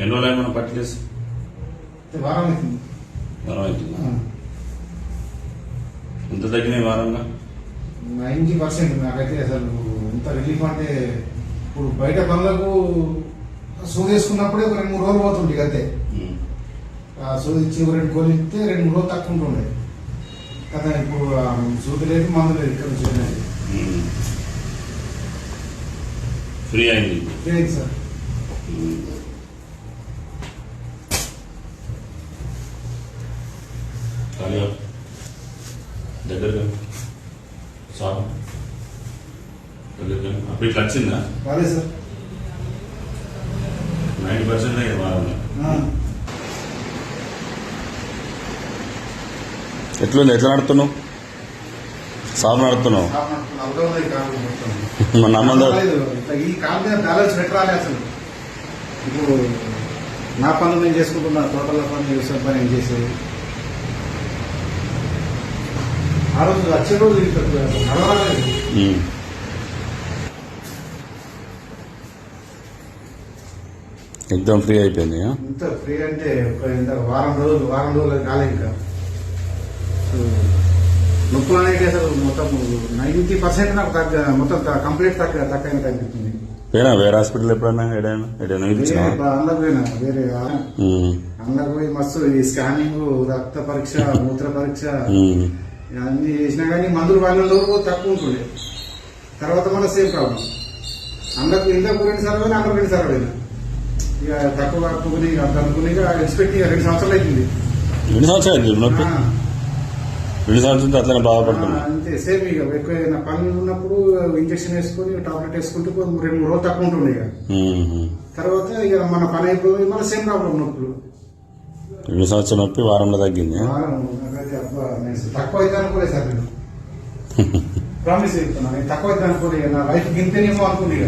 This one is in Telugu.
ఎన్ని రోజులు మనం పట్టలేసి వారం అవుతుంది. వారం అవుతుందా? ఎంత తగ్గినాయి వారంగా? 90% నాకైతే అసలు ఎంత రిలీఫ్ అంటే ఇప్పుడు బయట పనులకు సూది వేసుకున్నప్పుడే ఒక 2-3 రోజులు పోతుండే అంతే. ఆ సూది ఇచ్చి 2 గోళీలు ఇస్తే 2-3 రోజులు తక్కువ ఉంటుండే కదా. ఇప్పుడు సూది లేదు, మందు లేదు. ఇక్కడ నుంచి ఫ్రీ అయింది. లేదు సార్. దగ్గరగా సార్ దగ్గరగా అప్పుడు ఇట్లా వచ్చిందా? రాలేదు సార్. 90% అయ్యింది వారంలో. ఎట్లుంది? ఎట్లా నడుతున్నావు? సాగు నడుతున్నావు? మన అమ్మందో ఈ కాలు మీద బ్యాలెన్స్ పెట్టరాలి అసలు. ఇప్పుడు నా పనులు నేను చేసుకుంటున్నా, తోటల పని, వ్యవసాయ పని ఏం చేసేది. ఆ రోజు వచ్చే రోజు నడవలేదు. ఎగ్జామ్ ఫ్రీ అయిపోయింది. ఇంత ఫ్రీ అంటే వారం రోజులు కాలే. ఇంకా నొప్పులు అనేది అసలు మొత్తం 90% నాకు మొత్తం కంప్లీట్ తక్కువ తగ్గుతుంది. పోయినా వేరే హాస్పిటల్ ఎప్పుడన్నా ఏదైనా అందులోకి పోయినా వేరే అందులోకి పోయి మస్తు ఈ స్కానింగ్, రక్త పరీక్ష, మూత్ర పరీక్ష అన్ని చేసినా కానీ మందులు వాళ్ళలో తక్కువ ఉంటుండే. తర్వాత మళ్ళీ సేమ్ ప్రాబ్లం. అందులోకి ఇందుకు 2 సార్లు పోయినా, అందులో 2 సార్లు పోయినా. ఇక తక్కువ కట్టుకుని అనుకుని ఎక్స్పెక్ట్ 2 సంవత్సరాలు అవుతుంది. 2 సంవత్సరాలు 2 సంవత్సరాలు అట్లనే బాధపడుతున్నా. అంతే సేమ్. ఇక ఎక్కువ పనులు ఉన్నప్పుడు ఇంజక్షన్ వేసుకుని టాబ్లెట్ వేసుకుంటే 2-3 రోజులు తక్కువ ఉంటుంది. ఇక తర్వాత ఇక మన పని అయిపోయి మళ్ళీ సేమ్ ప్రాబ్లం నొప్పులు. 2 సంవత్సరాలు నొప్పి వారంలో తగ్గింది. తక్కువ అయితే అనుకోలేదు సార్. నేను ప్రామిస్ చెప్తున్నా, నేను తక్కువ అయితే అనుకోలేదు. నా లైఫ్ గింతేనేమో అనుకుని. ఇక